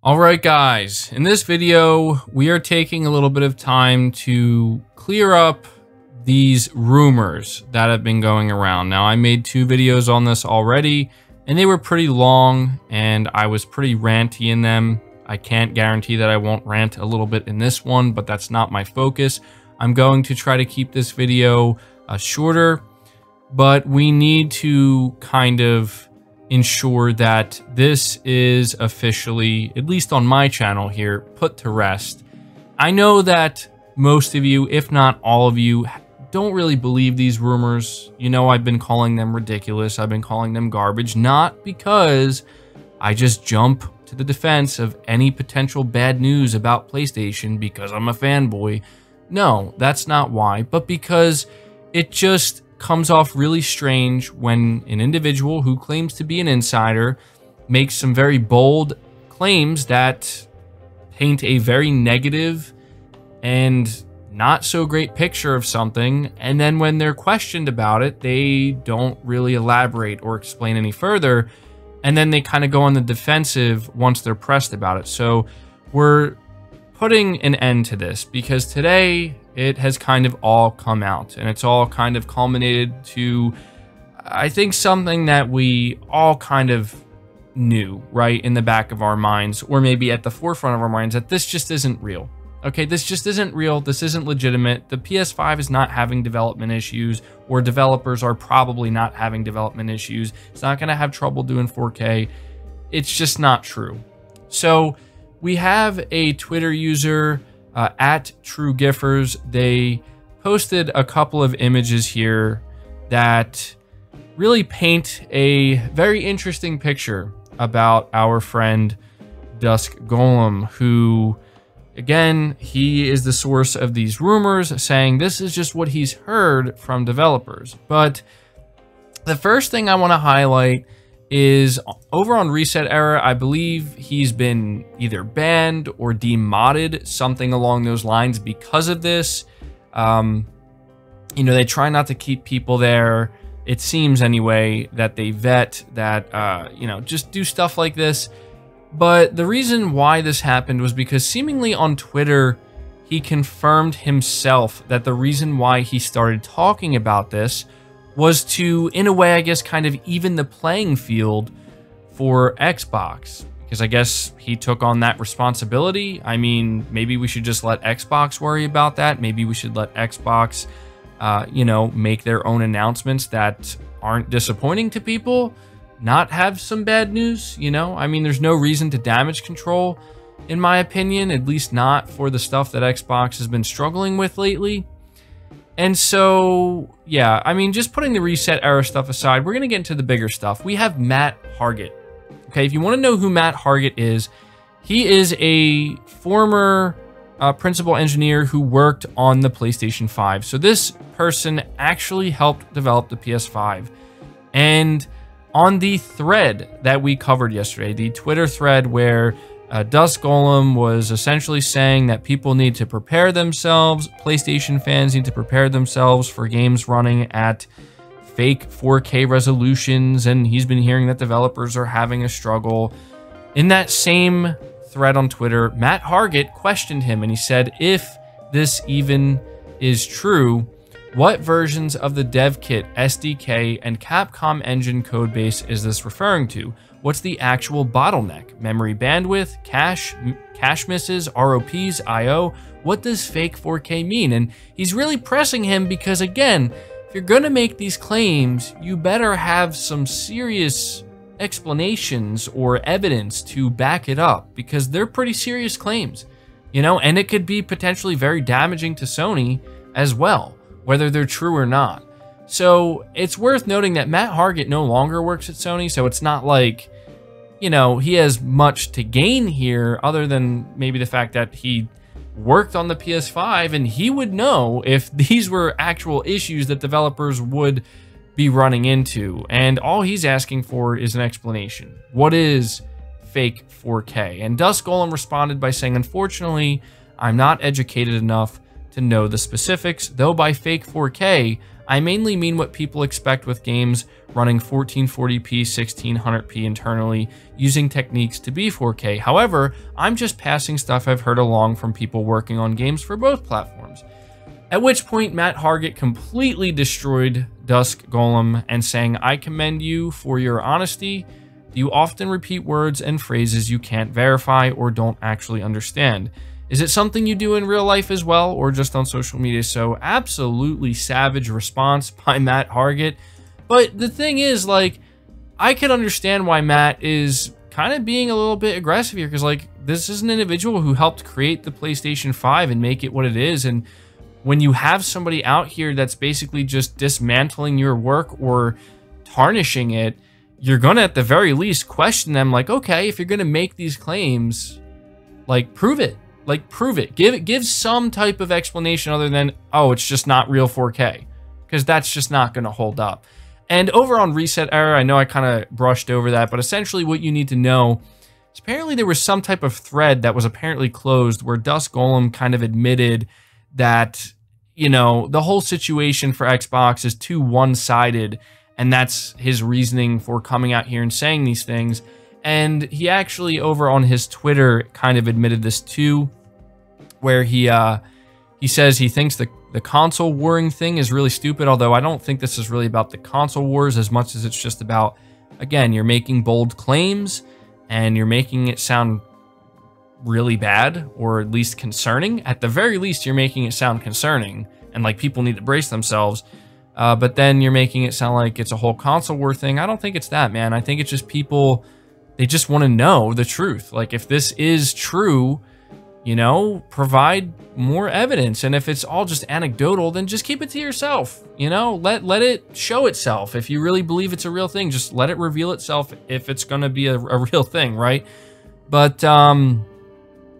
Alright guys, in this video, we are taking a little bit of time to clear up these rumors that have been going around. Now, I made 2 videos on this already, and they were pretty long, and I was pretty ranty in them. I can't guarantee that I won't rant a little bit in this one, but that's not my focus. I'm going to try to keep this video shorter, but we need to kind of ensure that this is officially, at least on my channel here, put to rest. I know that most of you, if not all of you, don't really believe these rumors. You know, I've been calling them ridiculous. I've been calling them garbage, not because I just jump to the defense of any potential bad news about PlayStation because I'm a fanboy. No, that's not why, but because it just comes off really strange when an individual who claims to be an insider makes some very bold claims that paint a very negative and not so great picture of something, and then when they're questioned about it, they don't really elaborate or explain any further, and then they kind of go on the defensive once they're pressed about it. So we're putting an end to this because today it has kind of all come out, and it's all kind of culminated to, I think, something that we all kind of knew right in the back of our minds, or maybe at the forefront of our minds, that this just isn't real. Okay, this just isn't real. This isn't legitimate. The PS5 is not having development issues, or developers are probably not having development issues. It's not going to have trouble doing 4K. It's just not true. So we have a Twitter user, at TrueGiffers. They posted a couple of images here that really paint a very interesting picture about our friend Dusk Golem, who, again, he is the source of these rumors, saying this is just what he's heard from developers. But the first thing I want to highlight is over on Reset Era. I believe he's been either banned or demodded, something along those lines, because of this. You know, they try not to keep people there. It seems anyway that they vet that, you know, just do stuff like this. But the reason why this happened was because seemingly on Twitter, he confirmed himself that the reason why he started talking about this was to, in a way, I guess, kind of even the playing field for Xbox. Because I guess he took on that responsibility. I mean, maybe we should just let Xbox worry about that. Maybe we should let Xbox, you know, make their own announcements that aren't disappointing to people. Not have some bad news, you know? I mean, there's no reason to damage control, in my opinion, at least not for the stuff that Xbox has been struggling with lately. And so, yeah, I mean, just putting the Reset Era stuff aside, we're going to get into the bigger stuff. We have Matt Hargett. Okay, if you want to know who Matt Hargett is, he is a former principal engineer who worked on the PlayStation 5. So this person actually helped develop the PS5. And on the thread that we covered yesterday, the Twitter thread where Dusk Golem was essentially saying that people need to prepare themselves, PlayStation fans need to prepare themselves for games running at fake 4K resolutions, and he's been hearing that developers are having a struggle. In that same thread on Twitter, Matt Hargett questioned him, and he said, if this even is true, what versions of the dev kit, SDK, and Capcom engine codebase is this referring to? What's the actual bottleneck? Memory bandwidth, cache misses, ROPs, IO? What does fake 4K mean? And he's really pressing him because, again, if you're going to make these claims, you better have some serious explanations or evidence to back it up, because they're pretty serious claims, you know, and it could be potentially very damaging to Sony as well, whether they're true or not. So it's worth noting that Matt Hargett no longer works at Sony, so it's not like, you know, he has much to gain here other than maybe the fact that he worked on the PS5 and he would know if these were actual issues that developers would be running into. And all he's asking for is an explanation. What is fake 4K? And Dusk Golem responded by saying, unfortunately, I'm not educated enough to know the specifics, though by fake 4K, I mainly mean what people expect with games running 1440p, 1600p internally, using techniques to be 4K. However, I'm just passing stuff I've heard along from people working on games for both platforms. At which point, Matt Hargett completely destroyed Dusk Golem and saying, I commend you for your honesty. You often repeat words and phrases you can't verify or don't actually understand. Is it something you do in real life as well, or just on social media? So absolutely savage response by Matt Hargett. But the thing is, like, I could understand why Matt is kind of being a little bit aggressive here, because, like, this is an individual who helped create the PlayStation 5 and make it what it is. And when you have somebody out here that's basically just dismantling your work or tarnishing it, you're gonna at the very least question them, like, okay, if you're gonna make these claims, like, prove it. Like, prove it. Give some type of explanation other than, oh, it's just not real 4K, because that's just not going to hold up. And over on Reset Error, I know I kind of brushed over that, but essentially what you need to know is apparently there was some type of thread that was apparently closed where Dusk Golem kind of admitted that, you know, the whole situation for Xbox is too one-sided, and that's his reasoning for coming out here and saying these things. And he actually, over on his Twitter, kind of admitted this too, where he says he thinks the console warring thing is really stupid, although I don't think this is really about the console wars as much as it's just about, again, you're making bold claims and you're making it sound really bad, or at least concerning. At the very least, you're making it sound concerning, and like people need to brace themselves. But then you're making it sound like it's a whole console war thing. I don't think it's that, man. I think it's just people, they just want to know the truth. Like, if this is true, you know, provide more evidence. And if it's all just anecdotal, then just keep it to yourself. You know, let it show itself. If you really believe it's a real thing, just let it reveal itself if it's going to be a real thing, right? But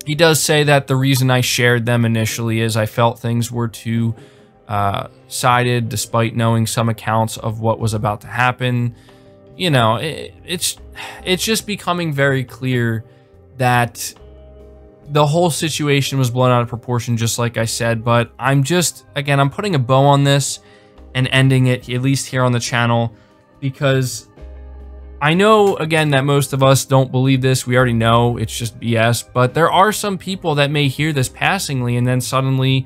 he does say that the reason I shared them initially is I felt things were too sided, despite knowing some accounts of what was about to happen. You know, it's just becoming very clear that the whole situation was blown out of proportion, just like I said. But I'm just, again, I'm putting a bow on this and ending it, at least here on the channel, because I know, again, that most of us don't believe this. We already know it's just BS, but there are some people that may hear this passingly and then suddenly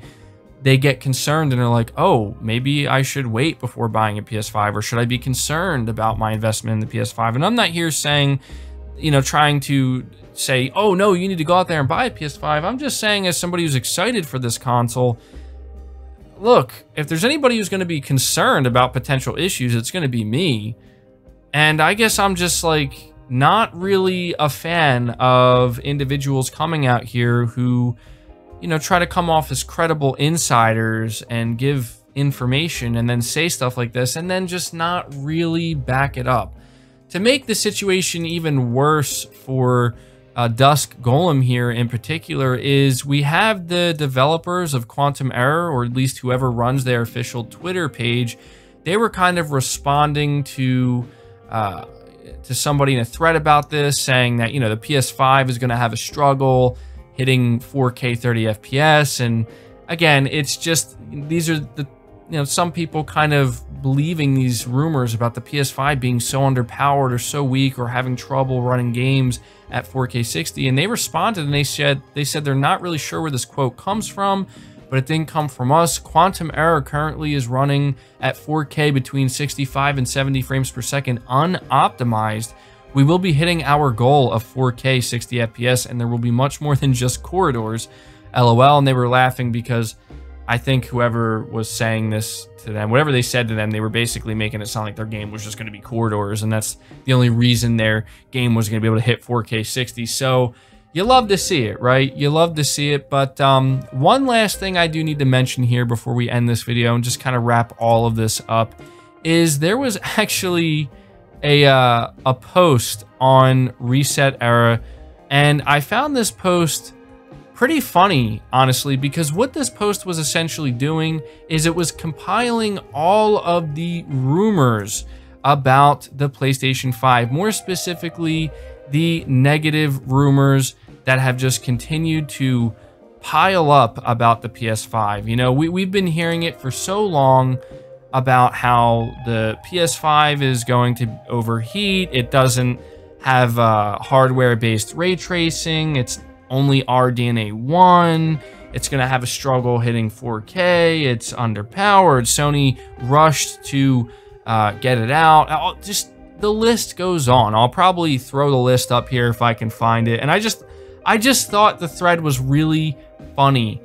they get concerned and are like, oh, maybe I should wait before buying a PS5, or should I be concerned about my investment in the PS5? And I'm not here saying, you know, trying to say, oh no, you need to go out there and buy a PS5. I'm just saying, as somebody who's excited for this console, look, if there's anybody who's going to be concerned about potential issues, it's going to be me. And I guess I'm just like not really a fan of individuals coming out here who, you know, try to come off as credible insiders and give information and then say stuff like this and then just not really back it up. To make the situation even worse for Dusk Golem here in particular is we have the developers of Quantum Error, or at least whoever runs their official Twitter page. They were kind of responding to somebody in a thread about this, saying that, you know, the PS5 is going to have a struggle hitting 4K 30 FPS. And again, it's just, these are the, you know, some people kind of believing these rumors about the PS5 being so underpowered or so weak or having trouble running games at 4K 60. And they responded and they said they're not really sure where this quote comes from, but it didn't come from us. Quantum Error currently is running at 4K between 65 and 70 frames per second unoptimized. We will be hitting our goal of 4K 60 FPS, and there will be much more than just corridors. LOL. And they were laughing because I think whoever was saying this to them, whatever they said to them, they were basically making it sound like their game was just going to be corridors, and that's the only reason their game was going to be able to hit 4K 60. So you love to see it, right? You love to see it. But one last thing I do need to mention here before we end this video and just kind of wrap all of this up is there was actually a post on Reset Era, and I found this post pretty funny, honestly, because what this post was essentially doing is it was compiling all of the rumors about the PlayStation 5, more specifically the negative rumors that have just continued to pile up about the PS5. You know, we've been hearing it for so long about how the PS5 is going to overheat. It doesn't have hardware-based ray tracing. It's only RDNA 1. It's going to have a struggle hitting 4K. It's underpowered. Sony rushed to get it out. Just the list goes on. I'll probably throw the list up here if I can find it. And I just thought the thread was really funny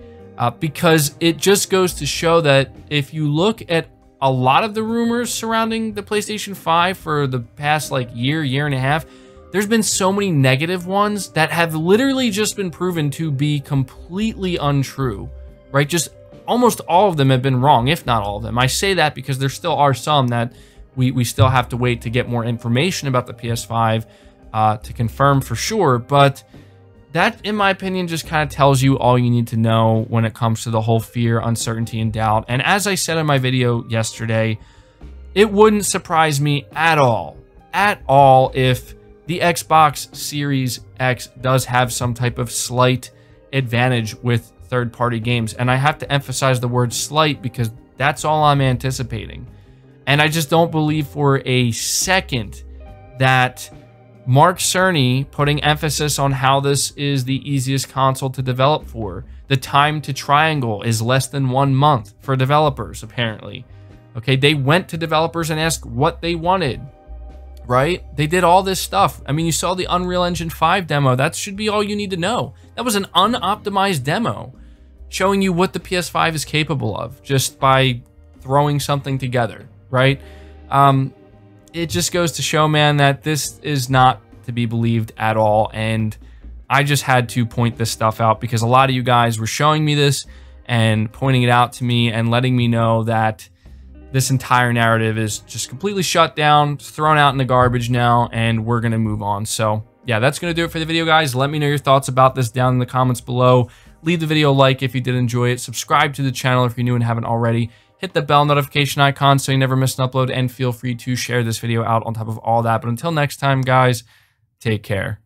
because it just goes to show that if you look at a lot of the rumors surrounding the PlayStation 5 for the past like year and a half, there's been so many negative ones that have literally just been proven to be completely untrue, right? Just almost all of them have been wrong, if not all of them. I say that because there still are some that we still have to wait to get more information about the PS5 to confirm for sure. But that, in my opinion, just kind of tells you all you need to know when it comes to the whole fear, uncertainty, and doubt. And as I said in my video yesterday, it wouldn't surprise me at all if the Xbox Series X does have some type of slight advantage with third-party games. And I have to emphasize the word slight because that's all I'm anticipating. And I just don't believe for a second that Mark Cerny putting emphasis on how this is the easiest console to develop for. The time to triangle is less than 1 month for developers, apparently. Okay, they went to developers and asked what they wanted. Right? They did all this stuff. I mean, you saw the Unreal Engine 5 demo. That should be all you need to know. That was an unoptimized demo showing you what the PS5 is capable of just by throwing something together, right? It just goes to show, man, that this is not to be believed at all. And I just had to point this stuff out because a lot of you guys were showing me this and pointing it out to me and letting me know that this entire narrative is just completely shut down, thrown out in the garbage now, and we're going to move on. So yeah, that's going to do it for the video, guys. Let me know your thoughts about this down in the comments below. Leave the video a like if you did enjoy it. Subscribe to the channel if you're new and haven't already. Hit the bell notification icon so you never miss an upload, and feel free to share this video out on top of all that. But until next time, guys, take care.